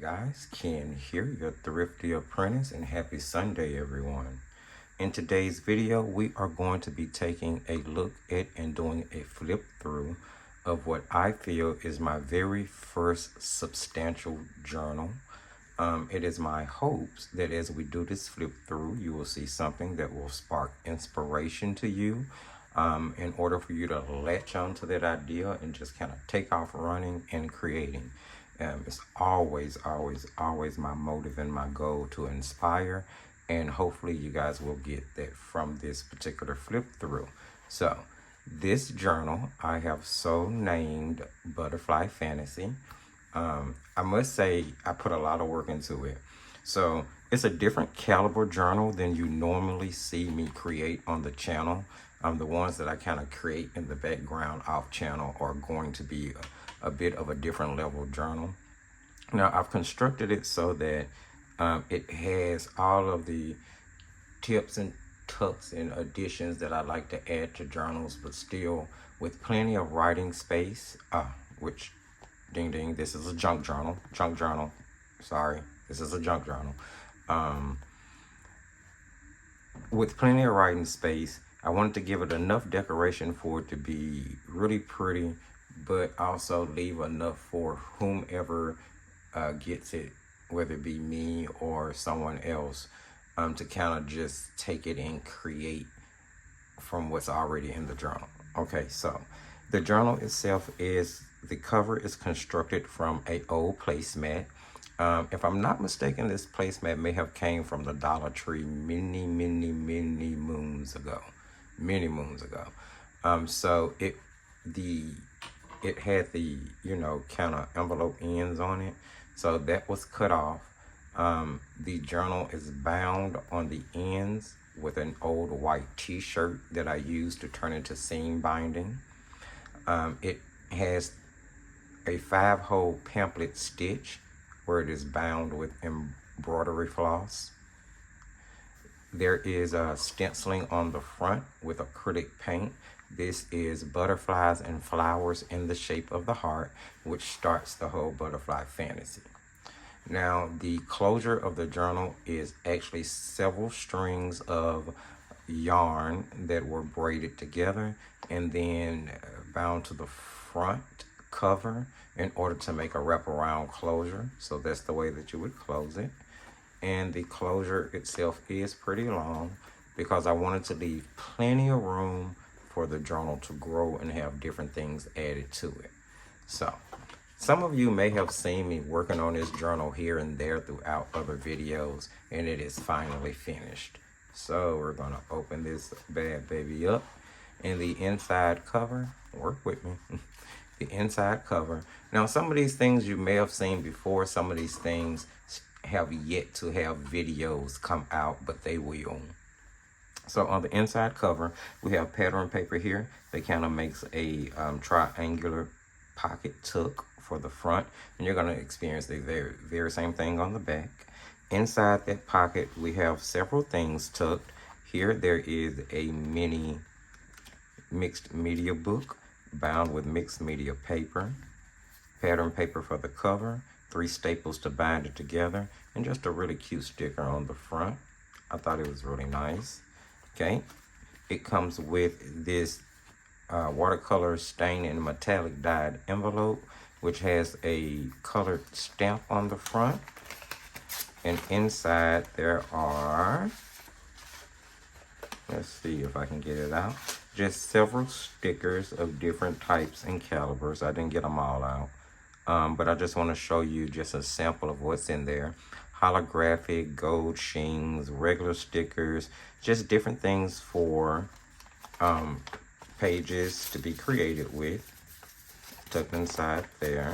guys, Ken here, your thrifty apprentice, and happy Sunday everyone. In today's video, we are going to be taking a look at and doing a flip through of what I feel is my very first substantial journal. It is my hopes that as we do this flip through, you will see something that will spark inspiration to you in order for you to latch onto that idea and just kind of take off running and creating. It's always my motive and my goal to inspire, and hopefully you guys will get that from this particular flip through. So this journal I have so named Butterfly Fantasy. I must say I put a lot of work into it. So it's a different caliber journal than you normally see me create on the channel. The ones that I kind of create in the background off channel are going to be a bit of a different level journal. Now I've constructed it so that it has all of the tips and tucks and additions that I like to add to journals, but still with plenty of writing space, which ding ding, this is a junk journal. Sorry, this is a junk journal. With plenty of writing space, I wanted to give it enough decoration for it to be really pretty, but also leave enough for whomever gets it, whether it be me or someone else, to kind of just take it and create from what's already in the journal. Okay, so the journal itself the cover is constructed from an old placemat. If I'm not mistaken, this placemat may have came from the Dollar Tree many moons ago. So it had the kind of envelope ends on it, so that was cut off. The journal is bound on the ends with an old white t-shirt that I used to turn into seam binding. It has a 5-hole pamphlet stitch where it is bound with embroidery floss. There is a stenciling on the front with acrylic paint. This is butterflies and flowers in the shape of the heart, which starts the whole butterfly fantasy. Now, the closure of the journal is actually several strings of yarn that were braided together and then bound to the front cover in order to make a wraparound closure. So that's the way that you would close it. And the closure itself is pretty long because I wanted to leave plenty of room for the journal to grow and have different things added to it. So some of you may have seen me working on this journal here and there throughout other videos, and it is finally finished. So we're gonna open this bad baby up, and the inside cover, work with me, the inside cover. Now some of these things you may have seen before, some of these things have yet to have videos come out, but they will. So on the inside cover, we have pattern paper here that kind of makes a triangular pocket tuck for the front, and you're going to experience the very same thing on the back. Inside that pocket, we have several things tucked. Here there is a mini mixed media book bound with mixed media paper, pattern paper for the cover, 3 staples to bind it together, and just a really cute sticker on the front. I thought it was really nice. Okay, it comes with this watercolor stain and metallic dyed envelope, which has a colored stamp on the front. And inside there are, let's see if I can get it out, just several stickers of different types and calibers. I didn't get them all out. But I just want to show you just a sample of what's in there. Holographic, gold sheens, regular stickers, just different things for pages to be created with, tucked inside there.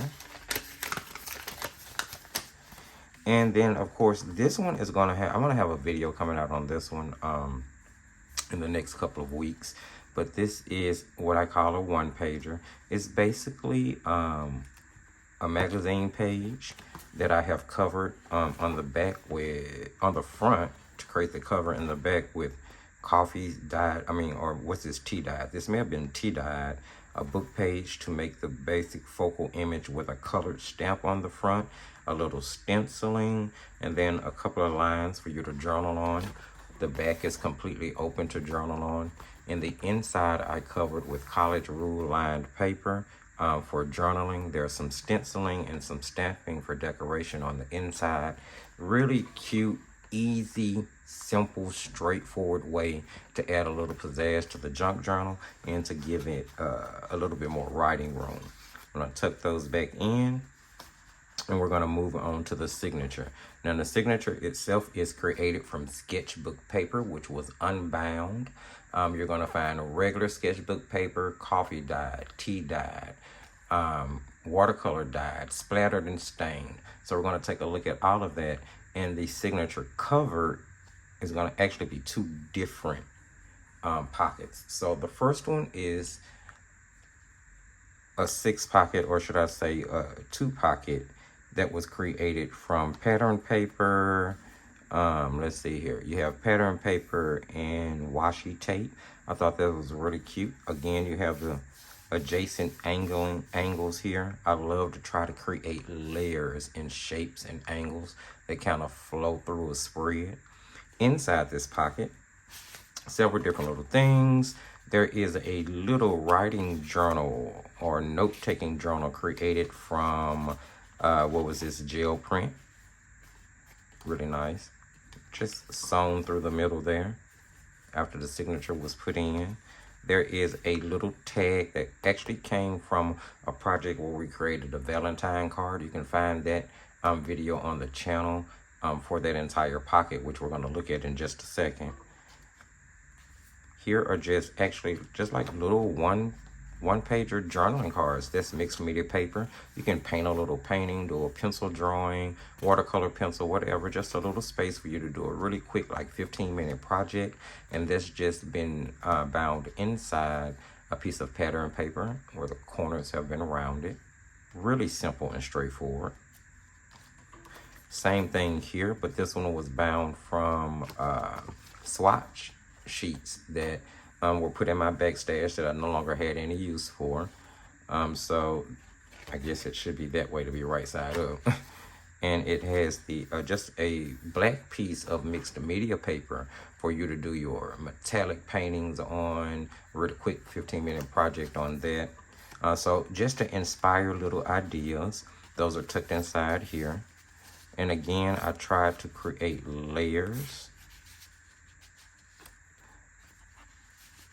And then of course this one is I'm gonna have a video coming out on this one in the next couple of weeks. But this is what I call a one-pager. It's basically a magazine page that I have covered on the back on the front to create the cover in the back with coffee dyed, or what's this, tea dyed. This may have been tea dyed a book page to make the basic focal image with a colored stamp on the front, a little stenciling, and then a couple of lines for you to journal on. The back is completely open to journal on. In the inside, I covered with college rule lined paper for journaling. There's some stenciling and some stamping for decoration on the inside. Really cute, easy, simple, straightforward way to add a little pizzazz to the junk journal and to give it a little bit more writing room. I'm going to tuck those back in, and we're going to move on to the signature. Now, the signature itself is created from sketchbook paper, which was unbound. You're going to find regular sketchbook paper, coffee dyed, tea dyed, watercolor dyed, splattered and stained. So we're going to take a look at all of that. And the signature cover is going to actually be two different pockets. So the first one is a 6-pocket, or should I say a 2-pocket, that was created from pattern paper. Let's see here. You have pattern paper and washi tape. I thought that was really cute. Again, you have the adjacent angles here. I love to try to create layers and shapes and angles that kind of flow through a spread. Inside this pocket, several different little things. There is a little writing journal or note-taking journal created from, what was this, gel print. Really nice. Just sewn through the middle there after the signature was put in. There is a little tag that actually came from a project where we created a Valentine card. You can find that video on the channel for that entire pocket, which we're going to look at in just a second. Here are just like little one-pager journaling cards. That's mixed media paper. You can paint a little painting, do a pencil drawing, watercolor pencil, whatever. Just a little space for you to do a really quick, like 15-minute project. And that's just been bound inside a piece of pattern paper where the corners have been rounded. Really simple and straightforward. Same thing here, but this one was bound from swatch sheets that were put in my backstash that I no longer had any use for. So I guess it should be that way to be right side up. And it has the just a black piece of mixed media paper for you to do your metallic paintings on. Really quick 15-minute project on that. So just to inspire little ideas, those are tucked inside here. And again, I tried to create layers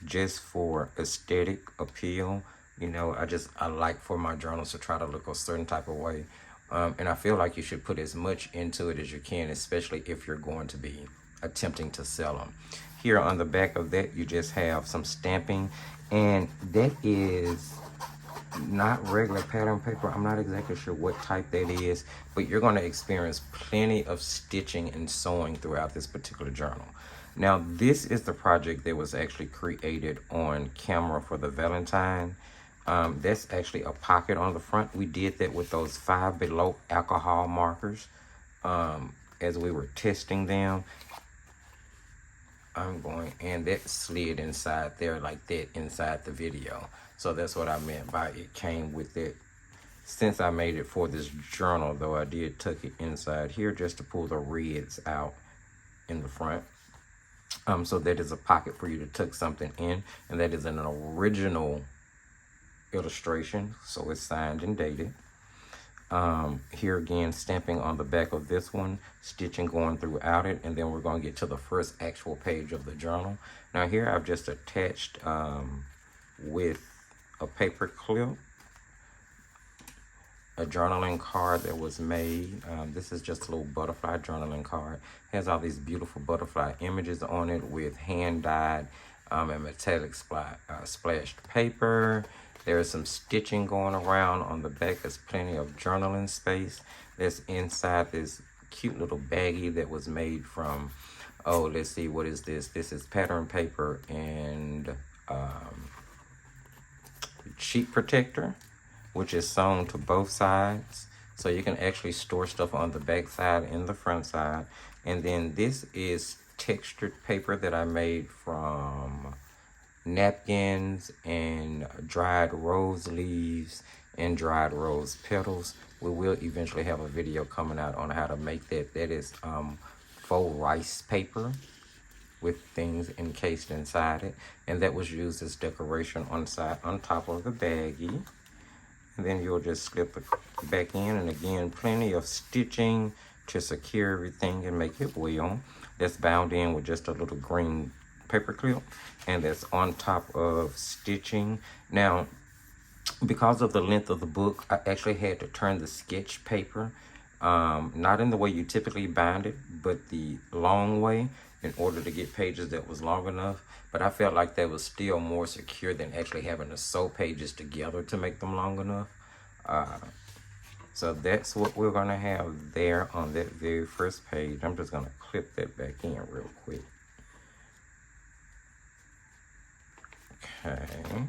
just for aesthetic appeal. You know, I like for my journals to try to look a certain type of way. And I feel like you should put as much into it as you can, especially if you're going to be attempting to sell them. Here on the back of that, you just have some stamping, and that is not regular pattern paper. I'm not exactly sure what type that is, but you're going to experience plenty of stitching and sewing throughout this particular journal. Now, this is the project that was actually created on camera for the Valentine. That's actually a pocket on the front. We did that with those 5 Below alcohol markers as we were testing them. And that slid inside there like that inside the video. So that's what I meant by it came with it. Since I made it for this journal, though, I did tuck it inside here just to pull the reds out in the front. So that is a pocket for you to tuck something in, and that is an original illustration, so it's signed and dated. Here again, stamping on the back of this one, stitching going throughout it, and then we're going to get to the first actual page of the journal. Now here I've just attached with a paper clip a journaling card that was made. This is just a little butterfly journaling card. It has all these beautiful butterfly images on it with hand-dyed and metallic splashed paper. There is some stitching going around on the back. There's plenty of journaling space. That's inside this cute little baggie that was made from, oh, let's see, what is this? This is pattern paper and sheet protector, which is sewn to both sides. So you can actually store stuff on the back side and the front side. And then this is textured paper that I made from napkins and dried rose leaves and dried rose petals. We will eventually have a video coming out on how to make that. That is faux rice paper with things encased inside it, and that was used as decoration on top of the baggie. And then you'll just slip it back in, and again, plenty of stitching to secure everything and make it well. That's bound in with just a little green paper clip, and that's on top of stitching. Now, because of the length of the book, I actually had to turn the sketch paper, not in the way you typically bind it, but the long way, in order to get pages that was long enough. But I felt like that was still more secure than actually having to sew pages together to make them long enough. So that's what we're gonna have there on that very first page. I'm just gonna clip that back in real quick. Okay.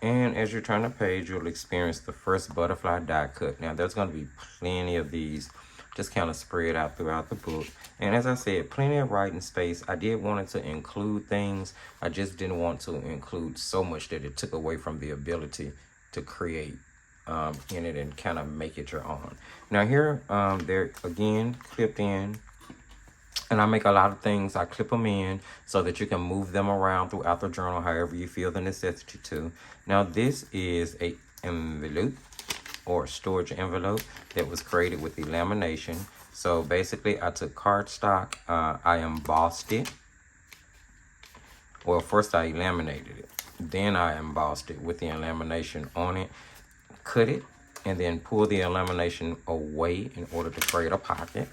And as you turn the page, you'll experience the first butterfly die cut. Now, there's going to be plenty of these just kind of spread out throughout the book. And as I said, plenty of writing space. I did want to include things. I just didn't want to include so much that it took away from the ability to create in it and kind of make it your own. Now here, they're again clipped in. And I make a lot of things, I clip them in so that you can move them around throughout the journal however you feel the necessity to. Now this is a envelope or storage envelope that was created with the lamination. So basically I took cardstock, I embossed it. Well, first I laminated it. Then I embossed it with the lamination on it, cut it, and then pull the lamination away in order to create a pocket.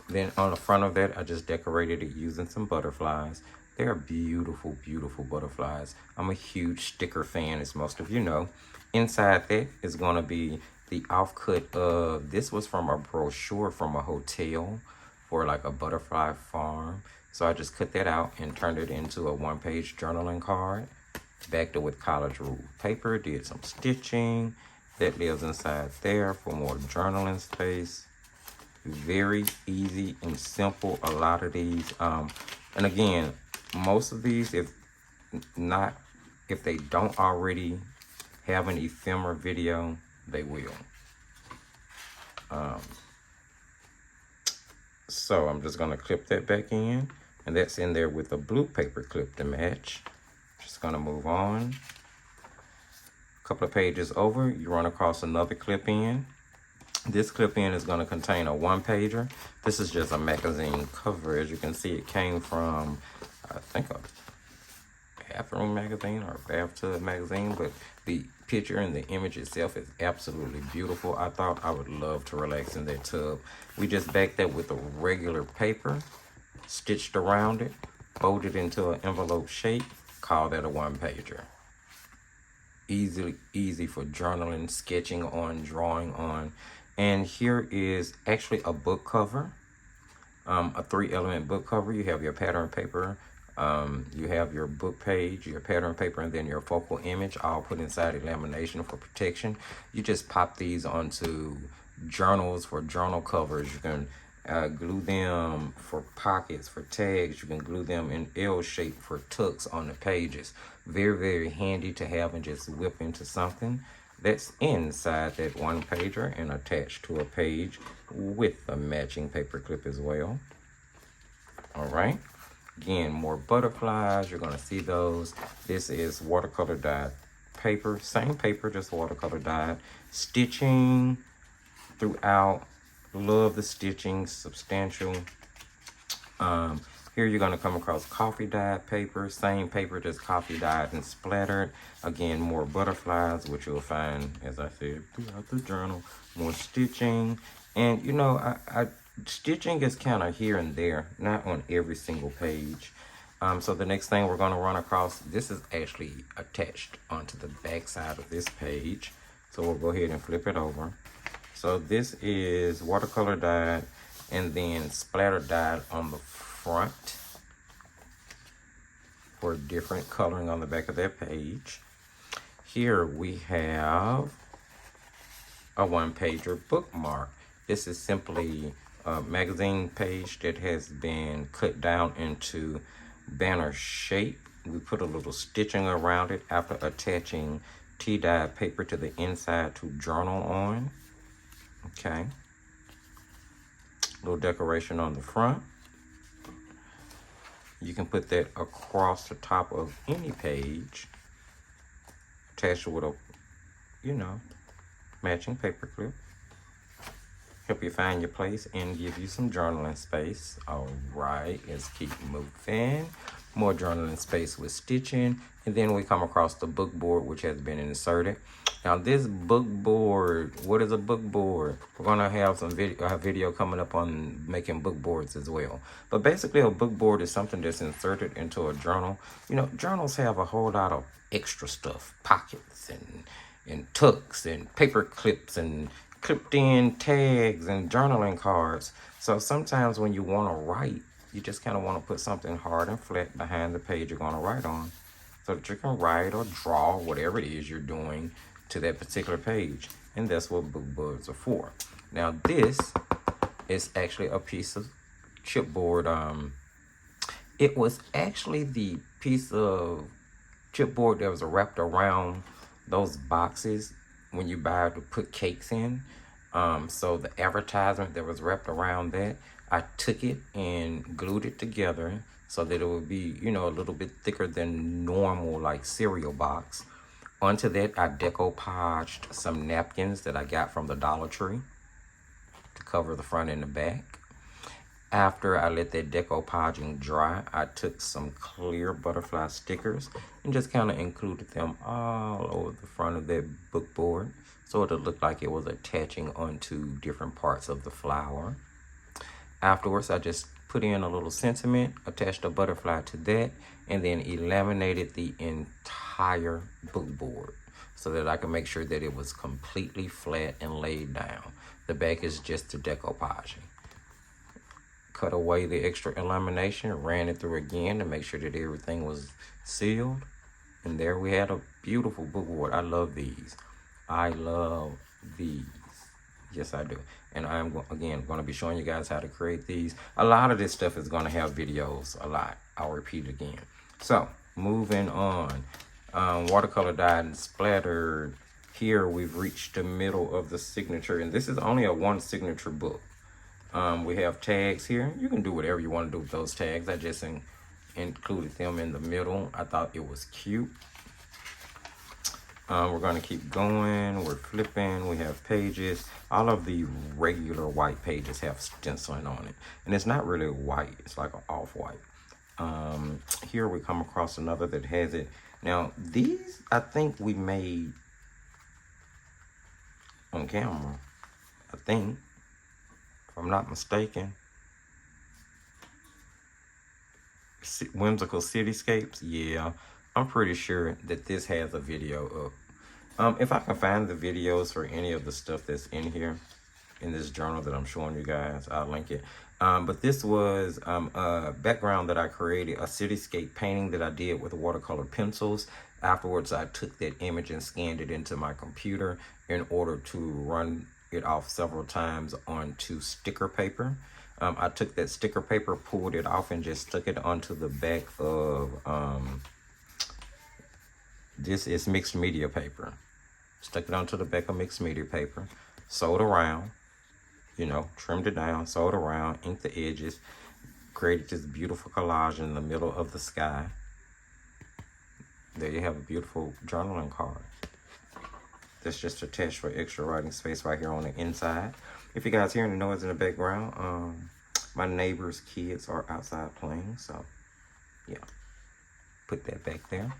Then on the front of that, I just decorated it using some butterflies. They're beautiful, beautiful butterflies. I'm a huge sticker fan, as most of you know. Inside that is going to be the offcut of, this was from a brochure from a hotel for like a butterfly farm. So I just cut that out and turned it into a one-page journaling card. Backed it with college ruled paper, did some stitching. That lives inside there for more journaling space. Very easy and simple, a lot of these. And again, most of these, if they don't already have an ephemera video, they will. So I'm just gonna clip that back in, and that's in there with a blue paper clip to match. Just gonna move on. A couple of pages over, you run across another clip in. This clip in is going to contain a one-pager. This is just a magazine cover. As you can see, it came from, I think, a bathroom magazine or a bathtub magazine, but the picture and the image itself is absolutely beautiful. I thought I would love to relax in that tub. We just backed that with a regular paper, stitched around it, folded into an envelope shape, called that a one-pager. Easy for journaling, sketching on, drawing on. And here is actually a book cover, a 3-element book cover. You have your pattern paper, you have your book page, your pattern paper, and then your focal image, all put inside a lamination for protection. You just pop these onto journals for journal covers. You can glue them for pockets, for tags. You can glue them in L shape for tucks on the pages. Very, very handy to have and just whip into something. That's inside that one pager and attached to a page with a matching paper clip as well. All right. Again, more butterflies. You're going to see those. This is watercolor dyed paper. Same paper, just watercolor dyed. Stitching throughout. Love the stitching. Substantial. Here you're going to come across coffee dyed paper. Same paper, just coffee dyed and splattered. Again, more butterflies, which you'll find, as I said, throughout the journal. More stitching. And, you know, stitching is kind of here and there, not on every single page. So the next thing we're going to run across, this is actually attached onto the back side of this page. So we'll go ahead and flip it over. So this is watercolor dyed and then splatter dyed on the front for different coloring on the back of that page. Here we have a one-pager bookmark. This is simply magazine page that has been cut down into banner shape. We put a little stitching around it after attaching tea-dye paper to the inside to journal on. Okay. Little decoration on the front. You can put that across the top of any page. Attach it with a, matching paper clip. Help you find your place and give you some journaling space. All right, let's keep moving. More journaling space with stitching. And then we come across the book board, which has been inserted. Now this book board, what is a book board? We're gonna have some video coming up on making book boards as well. But basically a book board is something that's inserted into a journal. Journals have a whole lot of extra stuff, pockets and tucks and paper clips and clipped in tags and journaling cards. So sometimes when you want to write, you just kind of want to put something hard and flat behind the page you're going to write on, so that you can write or draw whatever it is you're doing to that particular page. And that's what book boards are for. Now this is actually a piece of chipboard. It was actually the piece of chipboard that was wrapped around those boxes when you buy to put cakes in. So the advertisement that was wrapped around that, I took it and glued it together so that it would be, a little bit thicker than normal, like cereal box. Onto that, I decoupaged some napkins that I got from the Dollar Tree to cover the front and the back. After I let that decoupaging dry, I took some clear butterfly stickers and just kind of included them all over the front of that book board, so it looked like it was attaching onto different parts of the flower. Afterwards, I just put in a little sentiment, attached a butterfly to that, and then laminated the entire book board so that I could make sure that it was completely flat and laid down. The back is just the decoupaging. Cut away the extra lamination, ran it through again to make sure that everything was sealed. And there we had a beautiful book board. I love these. I love these. Yes, I do. And I'm, again, going to be showing you guys how to create these. A lot of this stuff is going to have videos, a lot. I'll repeat it again. So, moving on. Watercolor dyed and splattered. Here we've reached the middle of the signature. And this is only a one signature book. We have tags here. You can do whatever you want to do with those tags. I just included them in the middle. I thought it was cute. We're going to keep going. We're flipping. We have pages. All of the regular white pages have stenciling on it. And it's not really white. It's like an off-white. Here we come across another that has it. Now, these I think we made on camera. I think. If I'm not mistaken. Whimsical Cityscapes. Yeah. I'm pretty sure that this has a video up. If I can find the videos for any of the stuff that's in here, in this journal that I'm showing you guys, I'll link it. But this was a background that I created, a cityscape painting that I did with watercolor pencils. Afterwards, I took that image and scanned it into my computer in order to run it off several times onto sticker paper. I took that sticker paper, pulled it off, and just stuck it onto the back of... this is mixed media paper. Stuck it onto the back of mixed media paper. Sewed around. Trimmed it down. Sewed around. Inked the edges. Created this beautiful collage in the middle of the sky. There you have a beautiful journaling card. That's just attached for extra writing space right here on the inside. If you guys hearing the noise in the background, my neighbor's kids are outside playing. So, yeah. Put that back there.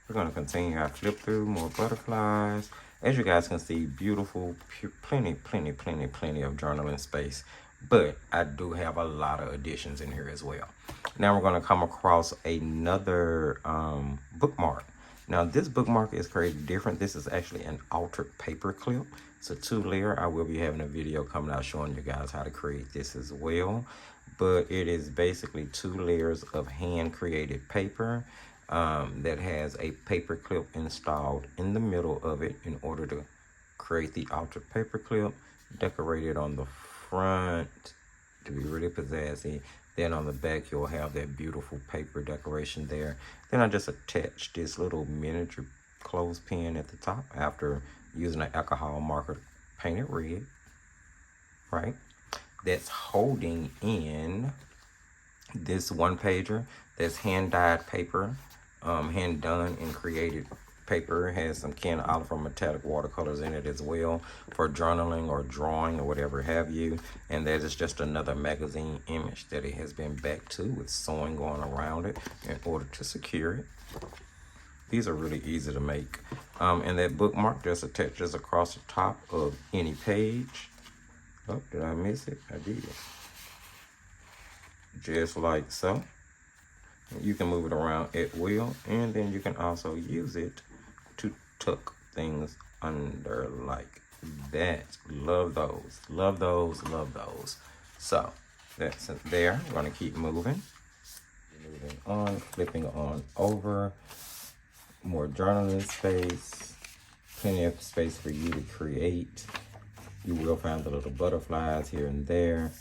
We're going to continue our flip through, more butterflies. As you guys can see, beautiful, plenty of journaling space. But I do have a lot of additions in here as well. Now we're going to come across another bookmark. Now this bookmark is created different. This is actually an altered paper clip. It's a 2-layer. I will be having a video coming out showing you guys how to create this as well. But it is basically 2 layers of hand-created paper. That has a paper clip installed in the middle of it in order to create the altered paper clip, decorated on the front to be really pizzazzy. Then on the back, you'll have that beautiful paper decoration there. Then I just attached this little miniature clothespin at the top after using an alcohol marker to paint it red, right? That's holding in this one pager that's hand-dyed paper, hand done and created paper. It has some Ken Oliver metallic watercolors in it as well for journaling or drawing or whatever have you. And that is just another magazine image that it has been back to with sewing going around it in order to secure it. These are really easy to make. And that bookmark just attaches across the top of any page. Oh, did I miss it? I did. Just like so. You can move it around at will, and then you can also use it to tuck things under like that. Love those, love those, love those. So that's it there. We're gonna keep moving. Moving on, flipping on over. More journaling space. Plenty of space for you to create. You will find the little butterflies here and there.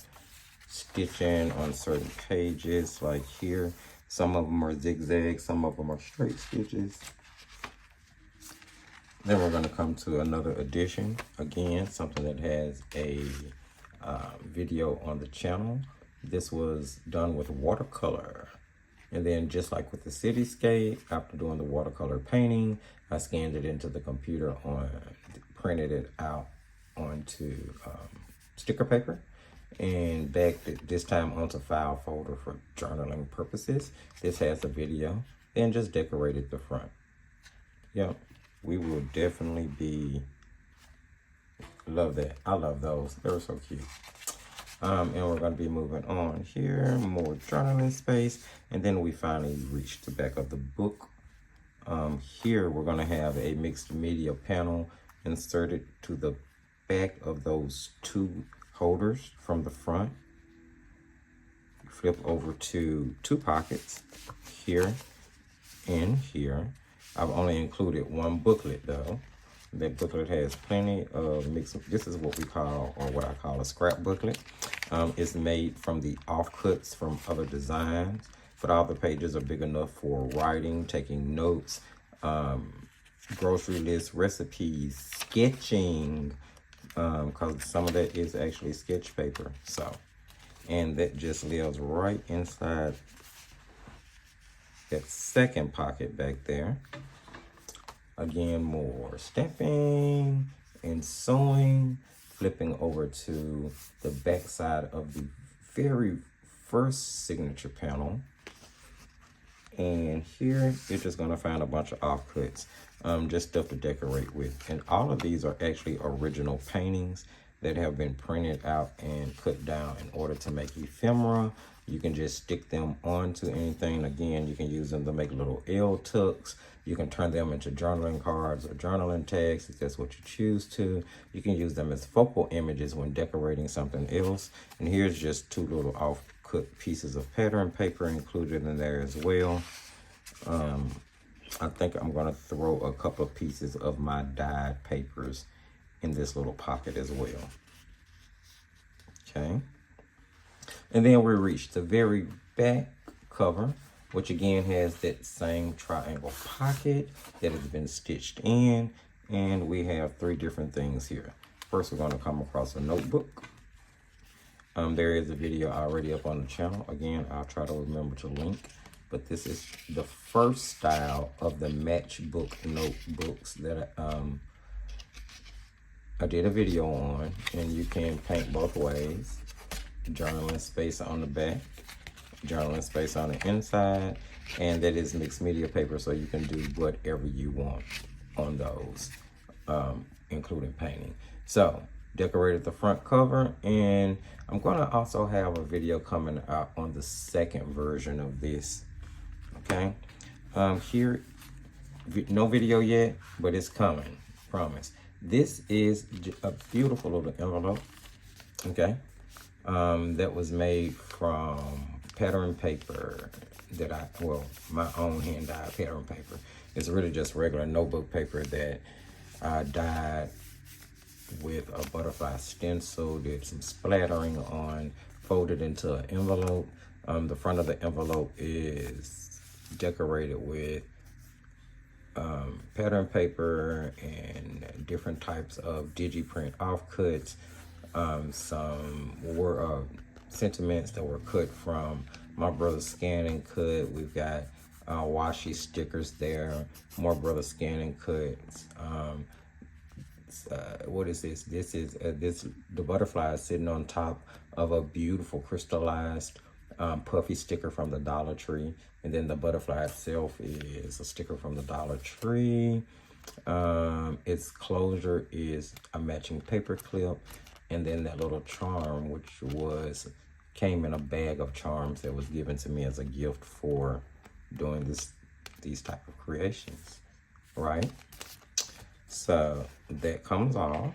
Stitching on certain pages like here. Some of them are zigzag, some of them are straight stitches. Then we're going to come to another edition. Again, something that has a video on the channel. This was done with watercolor. And then just like with the cityscape, after doing the watercolor painting, I scanned it into the computer, printed it out onto sticker paper, and backed it this time onto file folder for journaling purposes. This has a video, then just decorated the front. Yep, we will definitely be, love that. I love those, they're so cute. And we're going to be moving on here, more journaling space, and then we finally reach the back of the book. Here we're going to have a mixed media panel inserted to the back of those two holders from the front. Flip over to two pockets here and here. I've only included one booklet though. That booklet has plenty of mixed. This is what we call, or what I call, a scrap booklet. It's made from the offcuts from other designs, but all the pages are big enough for writing, taking notes, grocery lists, recipes, sketching, because some of that is actually sketch paper. So, and that just lives right inside that second pocket back there. Again, more stamping and sewing. Flipping over to the back side of the very first signature panel. And here, you're just going to find a bunch of offcuts, just stuff to decorate with. And all of these are actually original paintings that have been printed out and cut down in order to make ephemera. You can just stick them onto anything. Again, you can use them to make little L tucks. You can turn them into journaling cards or journaling tags if that's what you choose to. You can use them as focal images when decorating something else. And here's just two little off-cut pieces of pattern paper included in there as well. I think I'm going to throw a couple of pieces of my dyed papers in this little pocket as well. Okay. And then we reach the very back cover, which again has that same triangle pocket that has been stitched in. And we have three different things here. First, we're going to come across a notebook. There is a video already up on the channel. Again, I'll try to remember to link. But this is the first style of the matchbook notebooks that I did a video on. And you can paint both ways. Journaling space on the back, journaling space on the inside, and that is mixed media paper, so you can do whatever you want on those, including painting. So decorated the front cover, and I'm going to also have a video coming out on the second version of this. Okay, here, no video yet, but it's coming, promise. This is a beautiful little envelope. Okay. That was made from pattern paper that my own hand-dyed pattern paper. It's really just regular notebook paper that I dyed with a butterfly stencil, did some splattering on, folded into an envelope. The front of the envelope is decorated with pattern paper and different types of digiprint offcuts. Some were sentiments that were cut from my brother's scan and cut. We've got washi stickers there, more brother scan and cuts. What is this? This is the butterfly is sitting on top of a beautiful crystallized puffy sticker from the Dollar Tree, and then the butterfly itself is a sticker from the Dollar Tree. Its closure is a matching paper clip, and then that little charm, which came in a bag of charms that was given to me as a gift for doing these type of creations, right? So that comes off,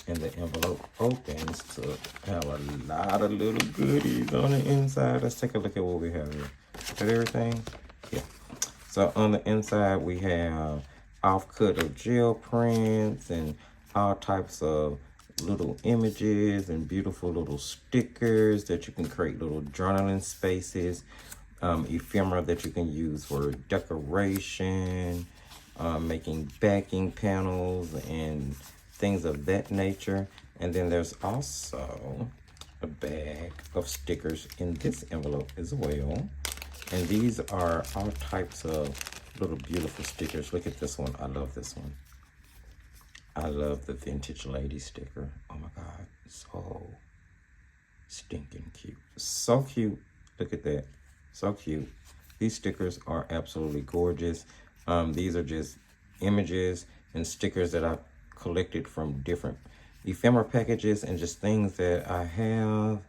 and the envelope opens to have a lot of little goodies on the inside. Let's take a look at what we have here. Is that everything? Yeah. So on the inside, we have offcut of gel prints and all types of little images and beautiful little stickers that you can create little journaling spaces, ephemera that you can use for decoration, making backing panels and things of that nature. And then there's also a bag of stickers in this envelope as well. And these are all types of little beautiful stickers. Look at this one. I love this one. I love the vintage lady sticker. Oh my God, so stinking cute. So cute. Look at that. So cute. These stickers are absolutely gorgeous. These are just images and stickers that I collected from different ephemera packages and just things that I have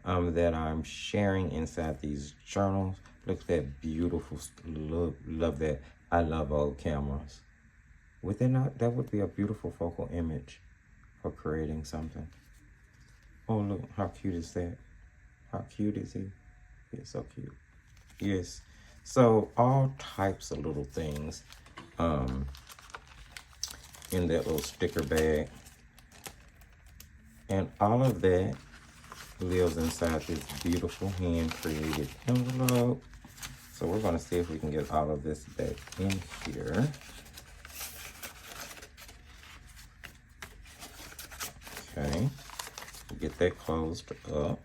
that I'm sharing inside these journals. Look at that beautiful look. Love that. I love old cameras. Would that not? That would be a beautiful focal image for creating something. Oh, look, how cute is that? How cute is he? He's so cute. Yes. So all types of little things in that little sticker bag. And all of that lives inside this beautiful hand-created envelope. So we're going to see if we can get all of this back in here. Okay, get that closed up.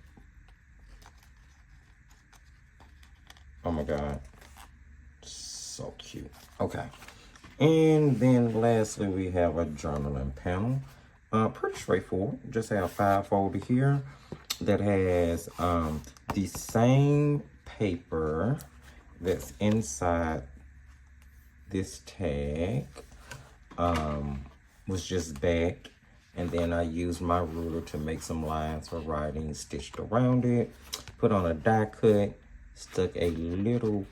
Oh my God, so cute. Okay, and then lastly, we have a journaling panel. Pretty straightforward. Just have 5 folder here that has the same paper that's inside this tag was just backed. And then I used my ruler to make some lines for writing, stitched around it, put on a die cut, stuck a little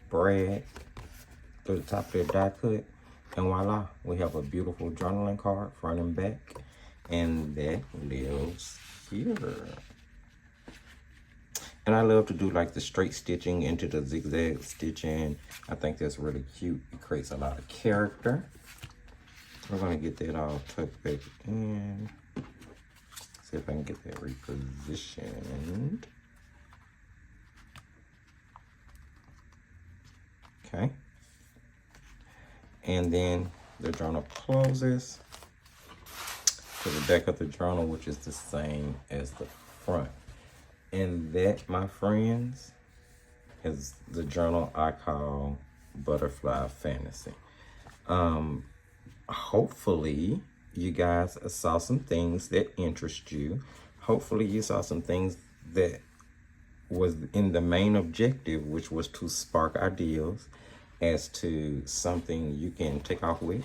brad to the top of the die cut, and voila, we have a beautiful journaling card, front and back, and that lives here. And I love to do like the straight stitching into the zigzag stitching. I think that's really cute. It creates a lot of character. We're going to get that all tucked back in. See if I can get that repositioned. Okay. And then the journal closes to the back of the journal, which is the same as the front. And that, my friends, is the journal I call Butterfly Fantasy. Hopefully you guys saw some things that interest you. Hopefully you saw some things that was in the main objective, which was to spark ideas as to something you can take off with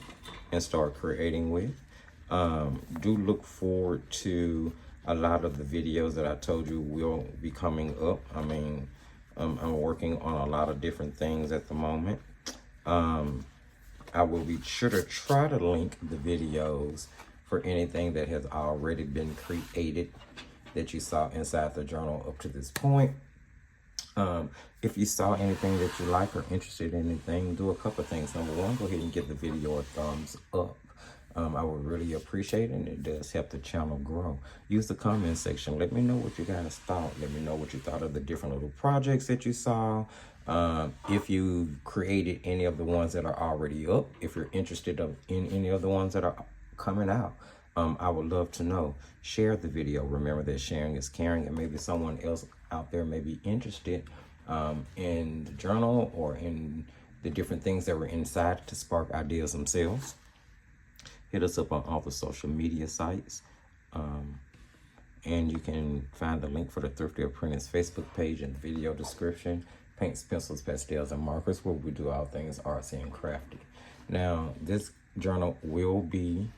and start creating with. Do look forward to a lot of the videos that I told you will be coming up. I mean, I'm working on a lot of different things at the moment. I will be sure to try to link the videos for anything that has already been created that you saw inside the journal up to this point. If you saw anything that you like or interested in anything, do a couple of things. Number one, go ahead and give the video a thumbs up. I would really appreciate it, and it does help the channel grow. Use the comment section. Let me know what you guys thought. Let me know what you thought of the different little projects that you saw. If you created any of the ones that are already up, if you're interested in any of the ones that are coming out, I would love to know. Share the video. Remember that sharing is caring, and maybe someone else out there may be interested in the journal or in the different things that were inside to spark ideas themselves. Hit us up on all the social media sites. And you can find the link for the Thrifty Apprentice Facebook page in the video description. Paints, pencils, pastels, and markers, where we do all things artsy and crafty. Now, this journal will be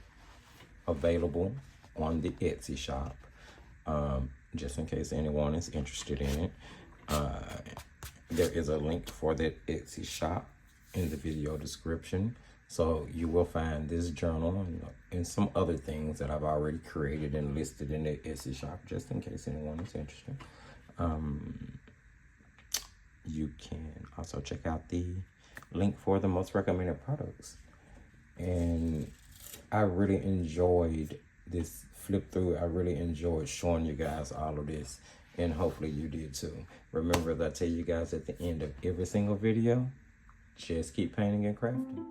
available on the Etsy shop, just in case anyone is interested in it. There is a link for that Etsy shop in the video description. So you will find this journal and some other things that I've already created and listed in the Etsy shop, just in case anyone is interested. You can also check out the link for the most recommended products. And I really enjoyed this flip through. I really enjoyed showing you guys all of this, and hopefully you did too. Remember that I tell you guys at the end of every single video, just keep painting and crafting.